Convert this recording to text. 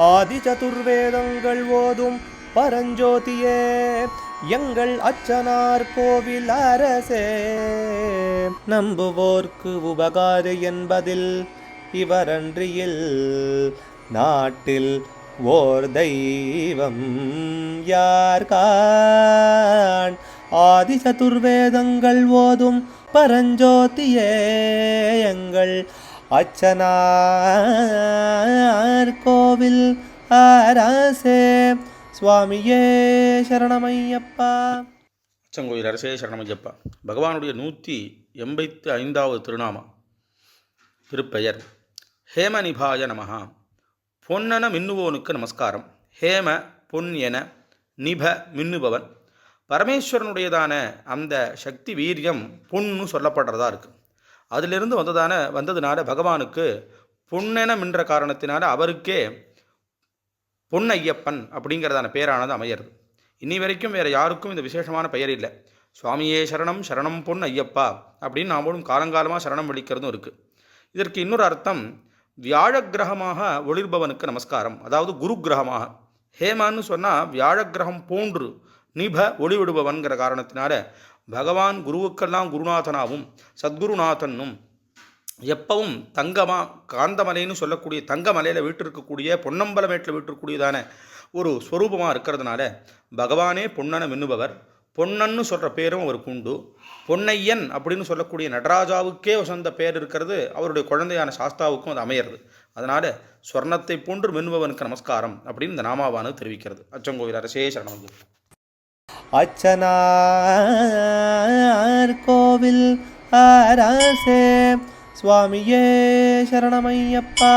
ஆதி சதுர்வேதங்கள் ஓதும் பரஞ்சோதியே எங்கள் அச்சனார் கோவில் அரசே. நம்புவோர்க்கு உபகாரி என்பதில் இவரன்றியில் நாட்டில் ஓர் தெய்வம் யார்கான். ஆதி சதுர்வேதங்கள் ஓதும் பரஞ்சோதியே எங்கள் அச்சனார் கோவில் அரசே. சுவாமியே சரணமையப்பா. அச்சங்கோயில் அரசே சரணமையப்பா. பகவானுடைய 185வது திருநாமம். திருப்பெயர் ஹேமநிபாய நமஹா. பொன்னென மின்னுவோனுக்கு நமஸ்காரம். ஹேம பொன் என, நிப மின்னுபவன். பரமேஸ்வரனுடையதான அந்த சக்தி வீரியம் பொன்னு சொல்லப்படுறதா இருக்குது. அதிலிருந்து வந்ததுனால பகவானுக்கு பொன்னென மின்ற காரணத்தினால அவருக்கே பொன்னையப்பன் அப்படிங்கிறதான பேரானது அமையிறது. இனி வரைக்கும் வேறு யாருக்கும் இந்த விசேஷமான பெயர் இல்லை. சுவாமியே சரணம், சரணம் பொன் ஐயப்பா அப்படின்னு நாமளும் காலங்காலமாக சரணம் விழிக்கிறதும் இருக்குது. இதற்கு இன்னொரு அர்த்தம், வியாழ கிரகமாக ஒளிர்பவனுக்கு நமஸ்காரம், அதாவது குரு கிரகமாக. ஹேமான்னு சொன்னால் வியாழ கிரகம் போன்று, நிப ஒளிவிடுபவன்கிற காரணத்தினால பகவான் குருவுக்கெல்லாம் குருநாதனாகவும் சத்குருநாதனும் எப்பவும் காந்தமலைன்னு சொல்லக்கூடிய தங்கமலையில் வீட்டிருக்கக்கூடிய பொன்னம்பலமேட்டில் வீட்டிருக்கக்கூடியதான ஒரு ஸ்வரூபமாக இருக்கிறதுனால பகவானே பொன்னன மின்னுபவர். பொன்னன்னு சொல்கிற பேரும் அவருக்கு உண்டு. பொன்னையன் அப்படின்னு சொல்லக்கூடிய நடராஜாவுக்கே வசந்த பேர் இருக்கிறது, அவருடைய குழந்தையான சாஸ்தாவுக்கும் அது அமையிறது. அதனால் ஸ்வர்ணத்தை போன்று மின்னுபவனுக்கு நமஸ்காரம் அப்படின்னு இந்த நாமாவானது தெரிவிக்கிறது. அச்சங்கோயில் அரசே சரணம். அச்சனார் கோவில் அரசே. சுவாமியே சரணமையப்பா.